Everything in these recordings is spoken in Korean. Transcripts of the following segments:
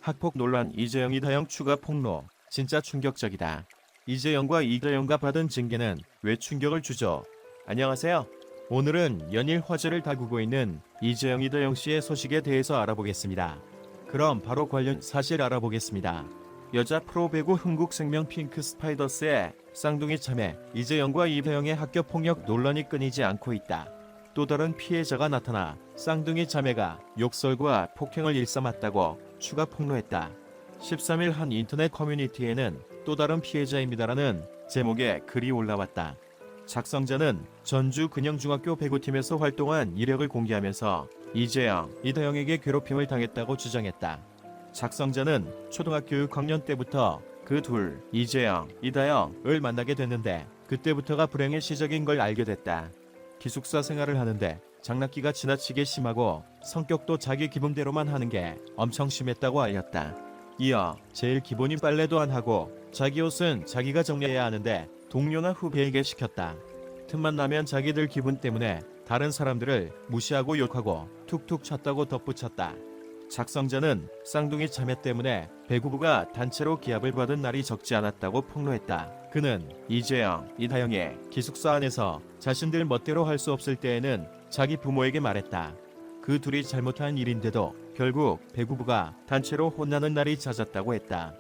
학폭 논란 이재영 이다영 추가 폭로. 진짜 충격적이다. 이재영과 이다영가 받은 징계는 왜 충격을 주죠? 안녕하세요. 오늘은 연일 화제를 다루고 있는 이재영 이다영 씨의 소식에 대해서 알아보겠습니다. 그럼 바로 관련 사실 알아보겠습니다. 여자 프로배구 흥국생명 핑크 스파이더스의 쌍둥이 자매 이재영과 이다영의 학교 폭력 논란이 끊이지 않고 있다. 또 다른 피해자가 나타나 쌍둥이 자매가 욕설과 폭행을 일삼았다고 추가 폭로했다. 13일 한 인터넷 커뮤니티에는 또 다른 피해자입니다라는 제목의 글이 올라왔다. 작성자는 전주 근영중학교 배구팀에서 활동한 이력을 공개하면서 이재영, 이다영에게 괴롭힘을 당했다고 주장했다. 작성자는 초등학교 6학년 때부터 그 둘, 이재영, 이다영을 만나게 됐는데 그때부터가 불행의 시작인 걸 알게 됐다. 기숙사 생활을 하는데 장난기가 지나치게 심하고 성격도 자기 기분대로만 하는 게 엄청 심했다고 알렸다. 이어 제일 기본인 빨래도 안 하고 자기 옷은 자기가 정리해야 하는데 동료나 후배에게 시켰다. 틈만 나면 자기들 기분 때문에 다른 사람들을 무시하고 욕하고 툭툭 쳤다고 덧붙였다. 작성자는 쌍둥이 자매 때문에 배구부가 단체로 기합을 받은 날이 적지 않았다고 폭로했다. 그는 이재영, 이다영의 기숙사 안에서 자신들 멋대로 할 수 없을 때에는 자기 부모에게 말했다. 그 둘이 잘못한 일인데도 결국 배구부가 단체로 혼나는 날이 잦았다고 했다.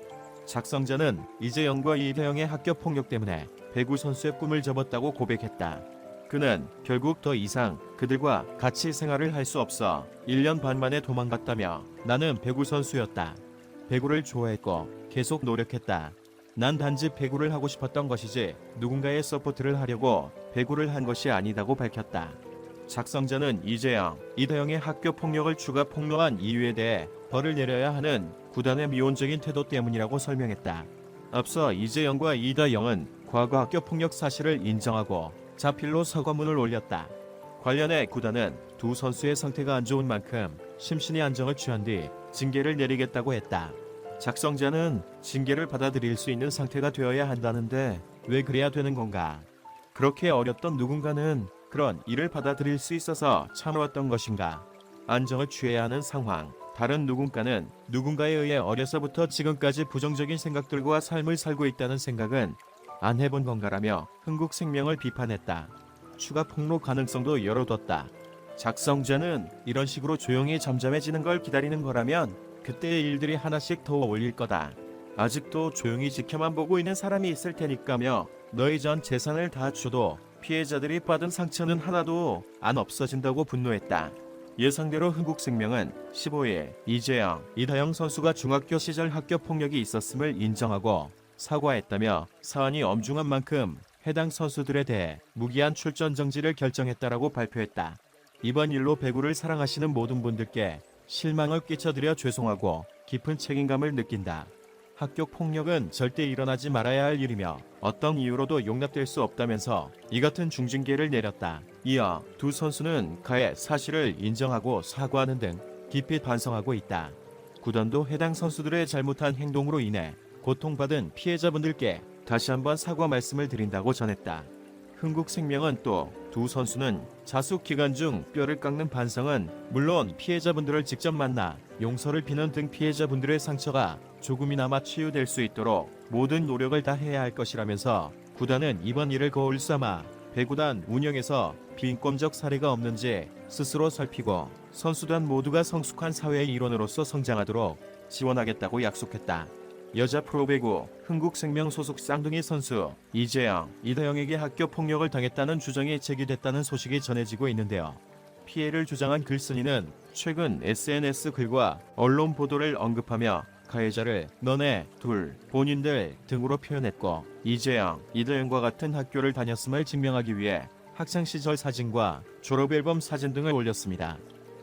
작성자는 이재영과 이다영의 학교 폭력 때문에 배구 선수의 꿈을 접었다고 고백했다. 그는 결국 더 이상 그들과 같이 생활을 할 수 없어 1년 반 만에 도망갔다며 나는 배구 선수였다. 배구를 좋아했고 계속 노력했다. 난 단지 배구를 하고 싶었던 것이지 누군가의 서포트를 하려고 배구를 한 것이 아니다고 밝혔다. 작성자는 이재영, 이다영의 학교 폭력을 추가 폭로한 이유에 대해 벌을 내려야 하는 구단의 미온적인 태도 때문이라고 설명했다. 앞서 이재영과 이다영은 과거 학교 폭력 사실을 인정하고 자필로 사과문을 올렸다. 관련해 구단은 두 선수의 상태가 안 좋은 만큼 심신의 안정을 취한 뒤 징계를 내리겠다고 했다. 작성자는 징계를 받아들일 수 있는 상태가 되어야 한다는데 왜 그래야 되는 건가? 그렇게 어렸던 누군가는 그런 일을 받아들일 수 있어서 참아왔던 것인가? 안정을 취해야 하는 상황. 다른 누군가는 누군가에 의해 어려서부터 지금까지 부정적인 생각들과 삶을 살고 있다는 생각은 안 해본 건가라며 흥국생명을 비판했다. 추가 폭로 가능성도 열어뒀다. 작성자는 이런 식으로 조용히 잠잠해지는 걸 기다리는 거라면 그때의 일들이 하나씩 더 올릴 거다. 아직도 조용히 지켜만 보고 있는 사람이 있을 테니까며 너희 전 재산을 다 줘도 피해자들이 받은 상처는 하나도 안 없어진다고 분노했다. 예상대로 흥국생명은 15일 이재영, 이다영 선수가 중학교 시절 학교 폭력이 있었음을 인정하고 사과했다며 사안이 엄중한 만큼 해당 선수들에 대해 무기한 출전 정지를 결정했다라고 발표했다. 이번 일로 배구를 사랑하시는 모든 분들께 실망을 끼쳐드려 죄송하고 깊은 책임감을 느낀다. 학교 폭력은 절대 일어나지 말아야 할 일이며 어떤 이유로도 용납될 수 없다면서 이 같은 중징계를 내렸다. 이어 두 선수는 가해 사실을 인정하고 사과하는 등 깊이 반성하고 있다. 구단도 해당 선수들의 잘못한 행동으로 인해 고통받은 피해자분들께 다시 한번 사과 말씀을 드린다고 전했다. 흥국생명은 또 두 선수는 자숙 기간 중 뼈를 깎는 반성은 물론 피해자분들을 직접 만나 용서를 비는 등 피해자분들의 상처가 조금이나마 치유될 수 있도록 모든 노력을 다해야 할 것이라면서 구단은 이번 일을 거울 삼아 배구단 운영에서 비인권적 사례가 없는지 스스로 살피고 선수단 모두가 성숙한 사회의 일원으로서 성장하도록 지원하겠다고 약속했다. 여자 프로배구 흥국생명 소속 쌍둥이 선수 이재영, 이다영에게 학교 폭력을 당했다는 주장이 제기됐다는 소식이 전해지고 있는데요. 피해를 주장한 글쓴이는 최근 SNS 글과 언론 보도를 언급하며 가해자를 너네, 둘, 본인들 등으로 표현했고 이재영, 이다영과 같은 학교를 다녔음을 증명하기 위해 학창시절 사진과 졸업앨범 사진 등을 올렸습니다.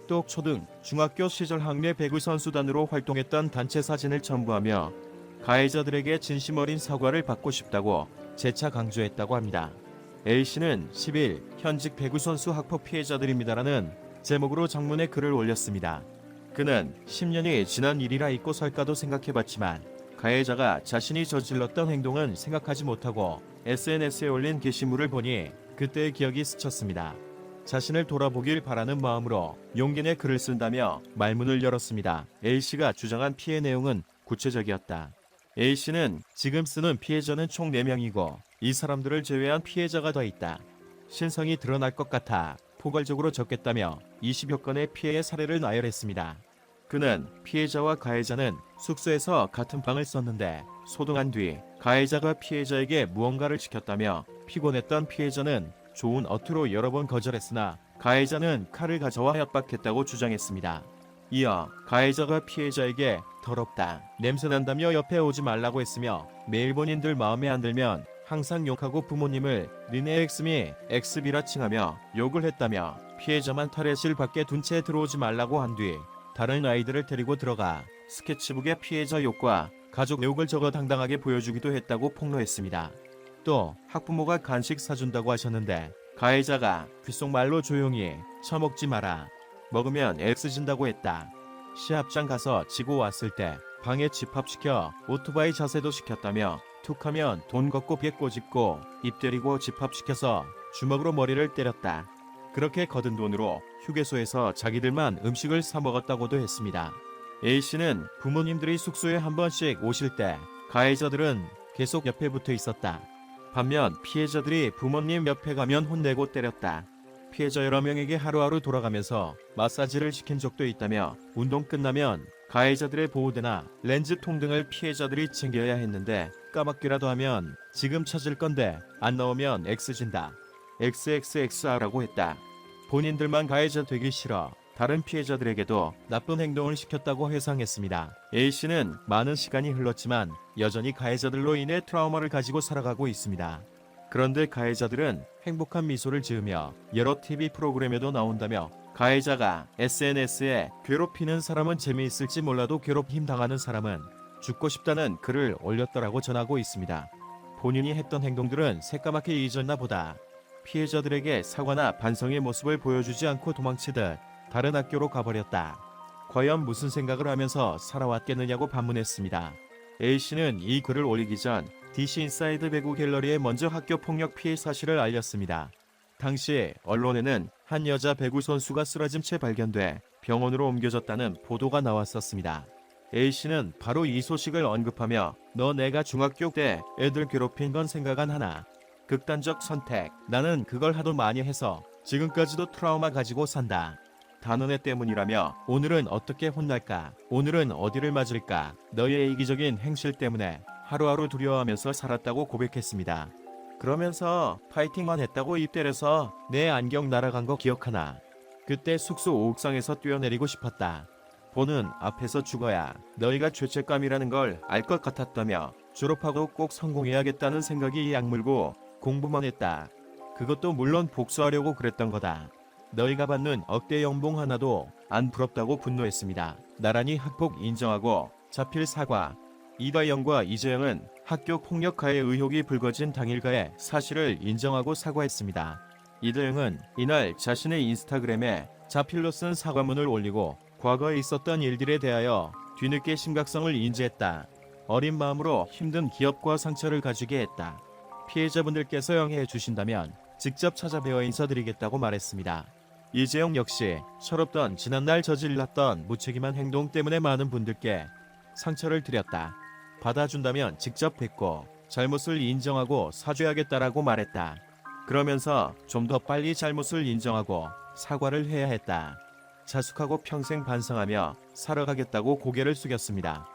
또 초등, 중학교 시절 학내 배구 선수단으로 활동했던 단체 사진을 첨부하며 가해자들에게 진심 어린 사과를 받고 싶다고 재차 강조했다고 합니다. A씨는 10일 현직 배구 선수 학폭 피해자들입니다라는 제목으로 장문의 글을 올렸습니다. 그는 10년이 지난 일이라 잊고 살까도 생각해봤지만 가해자가 자신이 저질렀던 행동은 생각하지 못하고 SNS에 올린 게시물을 보니 그때의 기억이 스쳤습니다. 자신을 돌아보길 바라는 마음으로 용기 내 글을 쓴다며 말문을 열었습니다. A씨가 주장한 피해 내용은 구체적이었다. A씨는 지금 쓰는 피해자는 총 4명이고 이 사람들을 제외한 피해자가 더 있다. 신성이 드러날 것 같아 포괄적으로 적겠다며 20여 건의 피해의 사례를 나열했습니다. 그는 피해자와 가해자는 숙소에서 같은 방을 썼는데 소등한 뒤 가해자가 피해자에게 무언가를 시켰다며 피곤했던 피해자는 좋은 어투로 여러 번 거절했으나 가해자는 칼을 가져와 협박했다고 주장했습니다. 이어 가해자가 피해자에게 더럽다, 냄새난다며 옆에 오지 말라고 했으며 매일 본인들 마음에 안 들면 항상 욕하고 부모님을 니네 엑스미 엑스비라 칭하며 욕을 했다며 피해자만 탈의실 밖에 둔 채 들어오지 말라고 한 뒤 다른 아이들을 데리고 들어가 스케치북에 피해자 욕과 가족 욕을 적어 당당하게 보여주기도 했다고 폭로했습니다. 또 학부모가 간식 사준다고 하셨는데 가해자가 귓속말로 조용히 처먹지 마라, 먹으면 X진다고 했다. 시합장 가서 지고 왔을 때 방에 집합시켜 오토바이 자세도 시켰다며 툭하면 돈 걷고 배 꼬집고 입 때리고 집합시켜서 주먹으로 머리를 때렸다. 그렇게 거둔 돈으로 휴게소에서 자기들만 음식을 사 먹었다고도 했습니다. A씨는 부모님들이 숙소에 한 번씩 오실 때 가해자들은 계속 옆에 붙어 있었다. 반면 피해자들이 부모님 옆에 가면 혼내고 때렸다. 피해자 여러 명에게 하루하루 돌아가면서 마사지를 시킨 적도 있다며 운동 끝나면 가해자들의 보호대나 렌즈통 등을 피해자들이 챙겨야 했는데 까먹기라도 하면 지금 찾을 건데 안 나오면 X진다, XXXR라고 했다. 본인들만 가해자 되기 싫어 다른 피해자들에게도 나쁜 행동을 시켰다고 회상했습니다. A씨는 많은 시간이 흘렀지만 여전히 가해자들로 인해 트라우마를 가지고 살아가고 있습니다. 그런데 가해자들은 행복한 미소를 지으며 여러 TV 프로그램에도 나온다며 가해자가 SNS에 괴롭히는 사람은 재미있을지 몰라도 괴롭힘 당하는 사람은 죽고 싶다는 글을 올렸더라고 전하고 있습니다. 본인이 했던 행동들은 새까맣게 잊었나 보다. 피해자들에게 사과나 반성의 모습을 보여주지 않고 도망치듯 다른 학교로 가버렸다. 과연 무슨 생각을 하면서 살아왔겠느냐고 반문했습니다. A씨는 이 글을 올리기 전 DC 인사이드 배구 갤러리에 먼저 학교 폭력 피해 사실을 알렸습니다. 당시 언론에는 한 여자 배구 선수가 쓰러진 채 발견돼 병원으로 옮겨졌다는 보도가 나왔었습니다. A씨는 바로 이 소식을 언급하며 너 내가 중학교 때 애들 괴롭힌 건 생각 안 하나? 극단적 선택. 나는 그걸 하도 많이 해서 지금까지도 트라우마 가지고 산다. 단언해 때문이라며 오늘은 어떻게 혼날까? 오늘은 어디를 맞을까? 너의 이기적인 행실 때문에 하루하루 두려워하면서 살았다고 고백했습니다. 그러면서 파이팅만 했다고 입 때려서 내 안경 날아간 거 기억하나? 그때 숙소 옥상에서 뛰어내리고 싶었다. 보는 앞에서 죽어야 너희가 죄책감이라는 걸 알 것 같았다며 졸업하고 꼭 성공해야겠다는 생각이 약물고 공부만 했다. 그것도 물론 복수하려고 그랬던 거다. 너희가 받는 억대 연봉 하나도 안 부럽다고 분노했습니다. 나란히 학폭 인정하고 자필 사과. 이다영과 이재영은 학교 폭력 가해 의혹이 불거진 당일가에 사실을 인정하고 사과했습니다. 이다영은 이날 자신의 인스타그램에 자필로 쓴 사과문을 올리고 과거에 있었던 일들에 대하여 뒤늦게 심각성을 인지했다. 어린 마음으로 힘든 기억과 상처를 가지게 했다. 피해자분들께서 양해해 주신다면 직접 찾아뵈어 인사드리겠다고 말했습니다. 이재영 역시 철없던 지난날 저질렀던 무책임한 행동 때문에 많은 분들께 상처를 드렸다. 받아준다면 직접 뵙고 잘못을 인정하고 사죄하겠다라고 말했다. 그러면서 좀 더 빨리 잘못을 인정하고 사과를 해야 했다. 자숙하고 평생 반성하며 살아가겠다고 고개를 숙였습니다.